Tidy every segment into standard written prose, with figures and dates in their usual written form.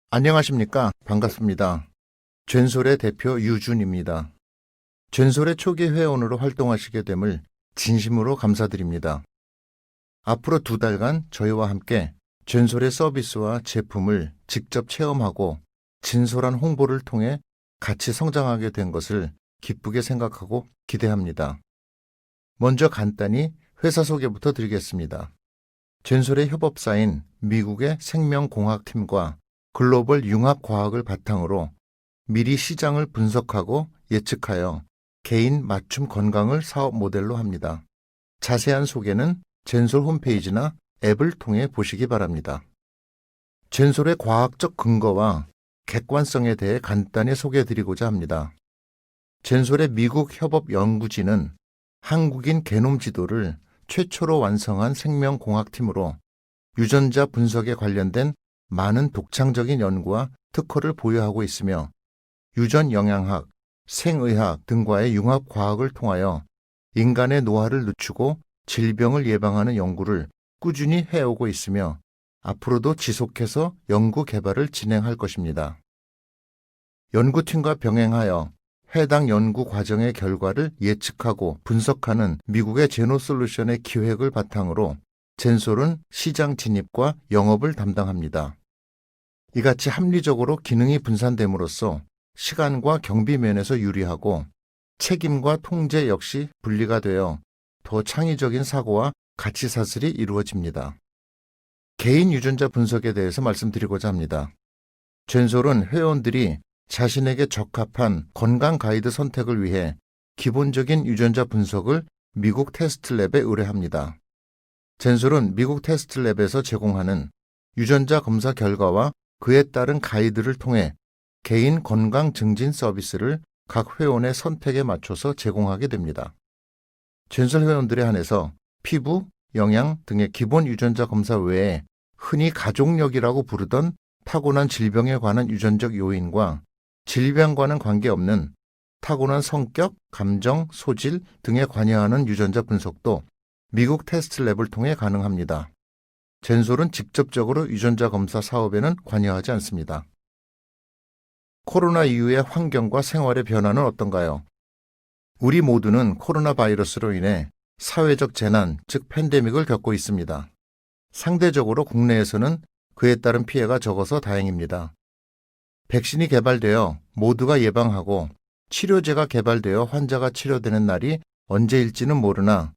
안녕하십니까? 반갑습니다. 젠솔의 대표 유준입니다. 젠솔의 초기 회원으로 활동하시게 됨을 진심으로 감사드립니다. 앞으로 2달간 저희와 함께 젠솔의 서비스와 제품을 직접 체험하고 진솔한 홍보를 통해 같이 성장하게 된 것을 기쁘게 생각하고 기대합니다. 먼저 간단히 회사 소개부터 드리겠습니다. 젠솔의 협업사인 미국의 생명공학팀과 글로벌 융합과학을 바탕으로 미리 시장을 분석하고 예측하여 개인 맞춤 건강을 사업 모델로 합니다. 자세한 소개는 젠솔 홈페이지나 앱을 통해 보시기 바랍니다. 젠솔의 과학적 근거와 객관성에 대해 간단히 소개해드리고자 합니다. 젠솔의 미국 협업 연구진은 한국인 게놈 지도를 최초로 완성한 생명공학팀으로 유전자 분석에 관련된 많은 독창적인 연구와 특허를 보유하고 있으며 유전영양학, 생의학 등과의 융합과학을 통하여 인간의 노화를 늦추고 질병을 예방하는 연구를 꾸준히 해오고 있으며 앞으로도 지속해서 연구 개발을 진행할 것입니다. 연구팀과 병행하여 해당 연구 과정의 결과를 예측하고 분석하는 미국의 제노솔루션의 기획을 바탕으로 젠솔은 시장 진입과 영업을 담당합니다. 이같이 합리적으로 기능이 분산됨으로써 시간과 경비 면에서 유리하고 책임과 통제 역시 분리가 되어 더 창의적인 사고와 가치 사슬이 이루어집니다. 개인 유전자 분석에 대해서 말씀드리고자 합니다. 젠솔은 회원들이 자신에게 적합한 건강 가이드 선택을 위해 기본적인 유전자 분석을 미국 테스트랩에 의뢰합니다. 젠솔은 미국 테스트랩에서 제공하는 유전자 검사 결과와 그에 따른 가이드를 통해 개인 건강 증진 서비스를 각 회원의 선택에 맞춰서 제공하게 됩니다. 젠솔 회원들에 한해서 피부, 영양 등의 기본 유전자 검사 외에 흔히 가족력이라고 부르던 타고난 질병에 관한 유전적 요인과 질병과는 관계없는 타고난 성격, 감정, 소질 등에 관여하는 유전자 분석도 미국 테스트랩을 통해 가능합니다. 젠솔은 직접적으로 유전자 검사 사업에는 관여하지 않습니다. 코로나 이후의 환경과 생활의 변화는 어떤가요? 우리 모두는 코로나 바이러스로 인해 사회적 재난, 즉 팬데믹을 겪고 있습니다. 상대적으로 국내에서는 그에 따른 피해가 적어서 다행입니다. 백신이 개발되어 모두가 예방하고 치료제가 개발되어 환자가 치료되는 날이 언제일지는 모르나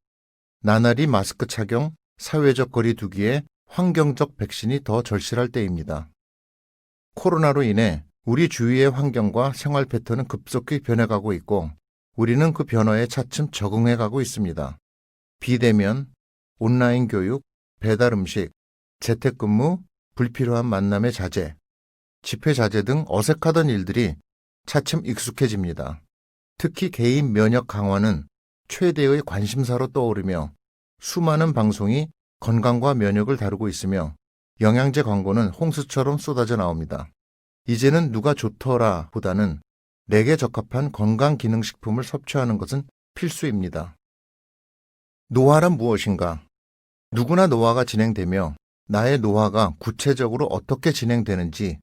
나날이 마스크 착용, 사회적 거리 두기에 환경적 백신이 더 절실할 때입니다. 코로나로 인해 우리 주위의 환경과 생활 패턴은 급속히 변해가고 있고 우리는 그 변화에 차츰 적응해가고 있습니다. 비대면, 온라인 교육, 배달 음식, 재택근무, 불필요한 만남의 자제, 집회 자제 등 어색하던 일들이 차츰 익숙해집니다. 특히 개인 면역 강화는 최대의 관심사로 떠오르며 수많은 방송이 건강과 면역을 다루고 있으며 영양제 광고는 홍수처럼 쏟아져 나옵니다. 이제는 누가 좋더라 보다는 내게 적합한 건강기능식품을 섭취하는 것은 필수입니다. 노화란 무엇인가? 누구나 노화가 진행되며 나의 노화가 구체적으로 어떻게 진행되는지,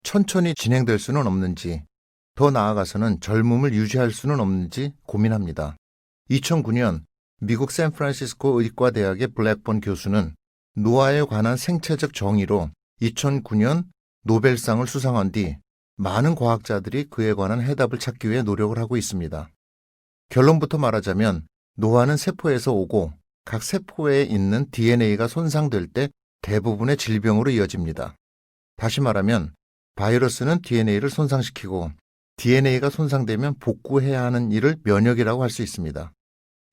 천천히 진행될 수는 없는지, 더 나아가서는 젊음을 유지할 수는 없는지 고민합니다. 2009년 미국 샌프란시스코 의과대학의 블랙본 교수는 노화에 관한 생체적 정의로 2009년 노벨상을 수상한 뒤 많은 과학자들이 그에 관한 해답을 찾기 위해 노력을 하고 있습니다. 결론부터 말하자면 노화는 세포에서 오고 각 세포에 있는 DNA가 손상될 때 대부분의 질병으로 이어집니다. 다시 말하면 바이러스는 DNA를 손상시키고 DNA가 손상되면 복구해야 하는 일을 면역이라고 할 수 있습니다.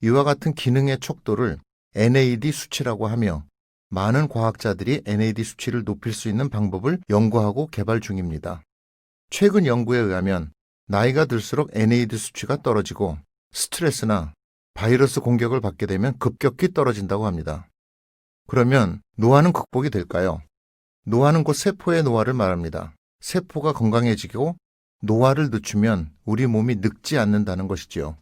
이와 같은 기능의 척도를 NAD 수치라고 하며 많은 과학자들이 NAD 수치를 높일 수 있는 방법을 연구하고 개발 중입니다. 최근 연구에 의하면 나이가 들수록 NAD 수치가 떨어지고 스트레스나 바이러스 공격을 받게 되면 급격히 떨어진다고 합니다. 그러면 노화는 극복이 될까요? 노화는 곧 세포의 노화를 말합니다. 세포가 건강해지고 노화를 늦추면 우리 몸이 늙지 않는다는 것이지요.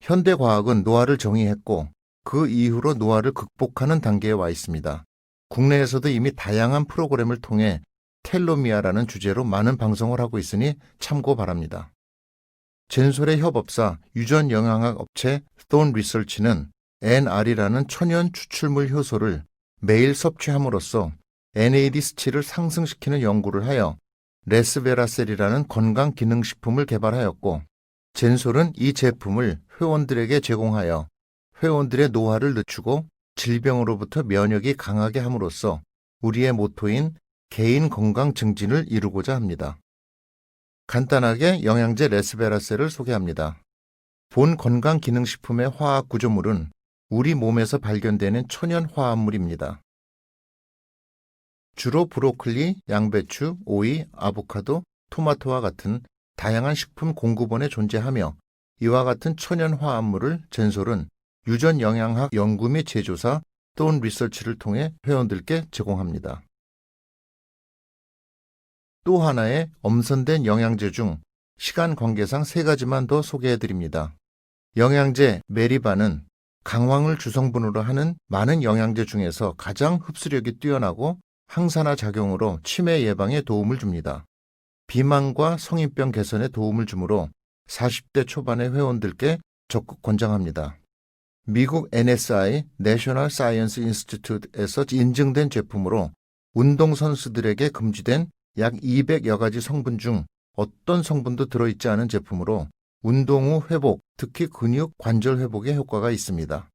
현대과학은 노화를 정의했고 그 이후로 노화를 극복하는 단계에 와 있습니다. 국내에서도 이미 다양한 프로그램을 통해 텔로미아라는 주제로 많은 방송을 하고 있으니 참고 바랍니다. 젠솔의 협업사 유전 영양학 업체 Thorne Research는 NR이라는 천연 추출물 효소를 매일 섭취함으로써 NAD 수치를 상승시키는 연구를 하여 레스베라셀이라는 건강기능식품을 개발하였고, 젠솔은 이 제품을 회원들에게 제공하여 회원들의 노화를 늦추고 질병으로부터 면역이 강하게 함으로써 우리의 모토인 개인 건강 증진을 이루고자 합니다. 간단하게 영양제 레스베라셀을 소개합니다. 본 건강기능식품의 화학 구조물은 우리 몸에서 발견되는 천연 화합물입니다. 주로 브로콜리, 양배추, 오이, 아보카도, 토마토와 같은 다양한 식품 공급원에 존재하며, 이와 같은 천연 화합물을 젠솔은 유전 영양학 연구 및 제조사 Thorne Research를 통해 회원들께 제공합니다. 또 하나의 엄선된 영양제 중 시간 관계상 3가지만 더 소개해드립니다. 영양제 메리바는 강황을 주성분으로 하는 많은 영양제 중에서 가장 흡수력이 뛰어나고 항산화 작용으로 치매 예방에 도움을 줍니다. 비만과 성인병 개선에 도움을 주므로 40대 초반의 회원들께 적극 권장합니다. 미국 NSI National Science Institute에서 인증된 제품으로 운동선수들에게 금지된 약 200여 가지 성분 중 어떤 성분도 들어있지 않은 제품으로 운동 후 회복, 특히 근육, 관절 회복에 효과가 있습니다.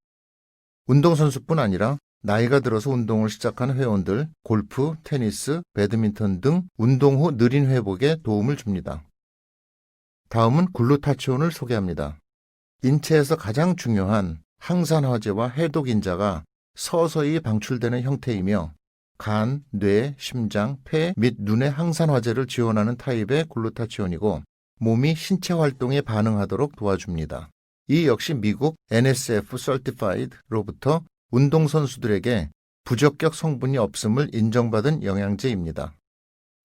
운동선수뿐 아니라 나이가 들어서 운동을 시작한 회원들, 골프, 테니스, 배드민턴 등 운동 후 느린 회복에 도움을 줍니다. 다음은 글루타치온을 소개합니다. 인체에서 가장 중요한 항산화제와 해독인자가 서서히 방출되는 형태이며, 간, 뇌, 심장, 폐 및 눈의 항산화제를 지원하는 타입의 글루타치온이고, 몸이 신체 활동에 반응하도록 도와줍니다. 이 역시 미국 NSF Certified로부터 운동선수들에게 부적격 성분이 없음을 인정받은 영양제입니다.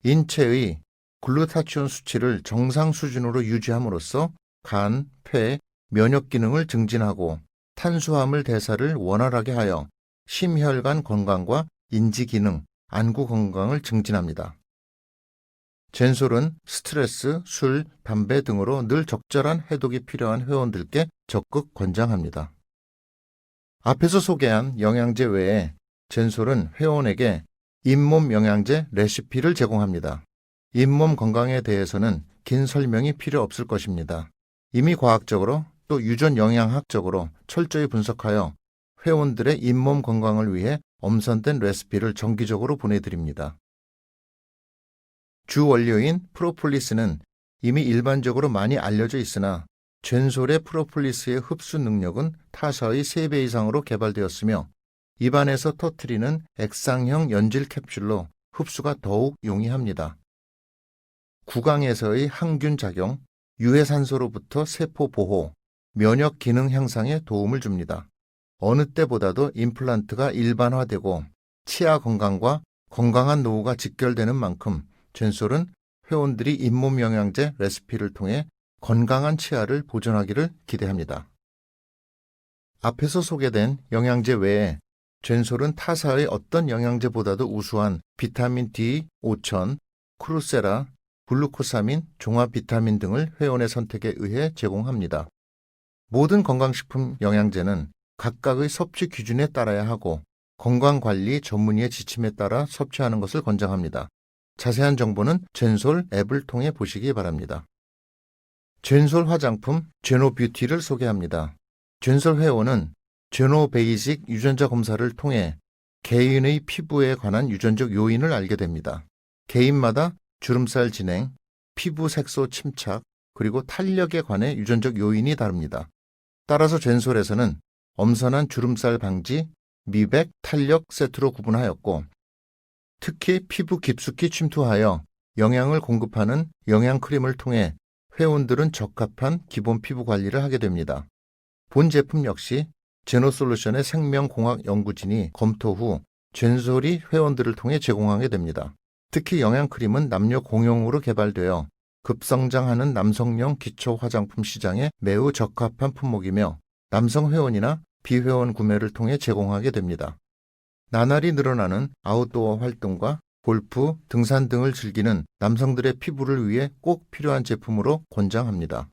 인체의 글루타치온 수치를 정상 수준으로 유지함으로써 간, 폐, 면역 기능을 증진하고 탄수화물 대사를 원활하게 하여 심혈관 건강과 인지 기능, 안구 건강을 증진합니다. 젠솔은 스트레스, 술, 담배 등으로 늘 적절한 해독이 필요한 회원들께 적극 권장합니다. 앞에서 소개한 영양제 외에 젠솔은 회원에게 잇몸 영양제 레시피를 제공합니다. 잇몸 건강에 대해서는 긴 설명이 필요 없을 것입니다. 이미 과학적으로 또 유전 영양학적으로 철저히 분석하여 회원들의 잇몸 건강을 위해 엄선된 레시피를 정기적으로 보내드립니다. 주 원료인 프로폴리스는 이미 일반적으로 많이 알려져 있으나 젠솔의 프로폴리스의 흡수 능력은 타사의 3배 이상으로 개발되었으며, 입안에서 터뜨리는 액상형 연질 캡슐로 흡수가 더욱 용이합니다. 구강에서의 항균 작용, 유해산소로부터 세포 보호, 면역 기능 향상에 도움을 줍니다. 어느 때보다도 임플란트가 일반화되고 치아 건강과 건강한 노후가 직결되는 만큼 젠솔은 회원들이 잇몸 영양제 레시피를 통해 건강한 치아를 보존하기를 기대합니다. 앞에서 소개된 영양제 외에 젠솔은 타사의 어떤 영양제보다도 우수한 비타민 D 5000, 크루세라, 글루코사민, 종합 비타민 등을 회원의 선택에 의해 제공합니다. 모든 건강식품 영양제는 각각의 섭취 기준에 따라야 하고 건강관리 전문의의 지침에 따라 섭취하는 것을 권장합니다. 자세한 정보는 젠솔 앱을 통해 보시기 바랍니다. 젠솔 화장품 제노뷰티를 소개합니다. 젠솔 회원은 제노베이직 유전자 검사를 통해 개인의 피부에 관한 유전적 요인을 알게 됩니다. 개인마다 주름살 진행, 피부 색소 침착, 그리고 탄력에 관해 유전적 요인이 다릅니다. 따라서 젠솔에서는 엄선한 주름살 방지, 미백, 탄력 세트로 구분하였고, 특히 피부 깊숙이 침투하여 영양을 공급하는 영양크림을 통해 회원들은 적합한 기본 피부 관리를 하게 됩니다. 본 제품 역시 제노솔루션의 생명공학 연구진이 검토 후 젠솔이 회원들을 통해 제공하게 됩니다. 특히 영양크림은 남녀 공용으로 개발되어 급성장하는 남성용 기초 화장품 시장에 매우 적합한 품목이며 남성 회원이나 비회원 구매를 통해 제공하게 됩니다. 나날이 늘어나는 아웃도어 활동과 골프, 등산 등을 즐기는 남성들의 피부를 위해 꼭 필요한 제품으로 권장합니다.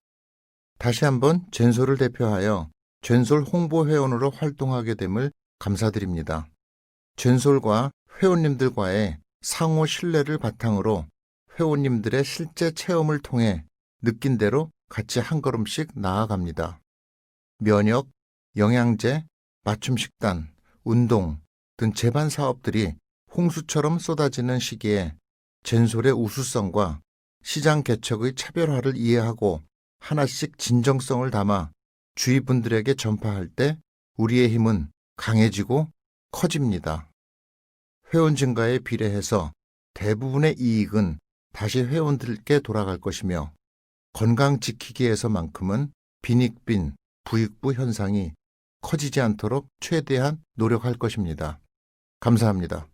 다시 한번 젠솔을 대표하여 젠솔 홍보 회원으로 활동하게 됨을 감사드립니다. 젠솔과 회원님들과의 상호 신뢰를 바탕으로 회원님들의 실제 체험을 통해 느낀 대로 같이 한 걸음씩 나아갑니다. 면역, 영양제, 맞춤 식단, 운동 등 제반 사업들이 홍수처럼 쏟아지는 시기에 젠솔의 우수성과 시장 개척의 차별화를 이해하고 하나씩 진정성을 담아 주위 분들에게 전파할 때 우리의 힘은 강해지고 커집니다. 회원 증가에 비례해서 대부분의 이익은 다시 회원들께 돌아갈 것이며 건강 지키기에서만큼은 빈익빈, 부익부 현상이 커지지 않도록 최대한 노력할 것입니다. 감사합니다.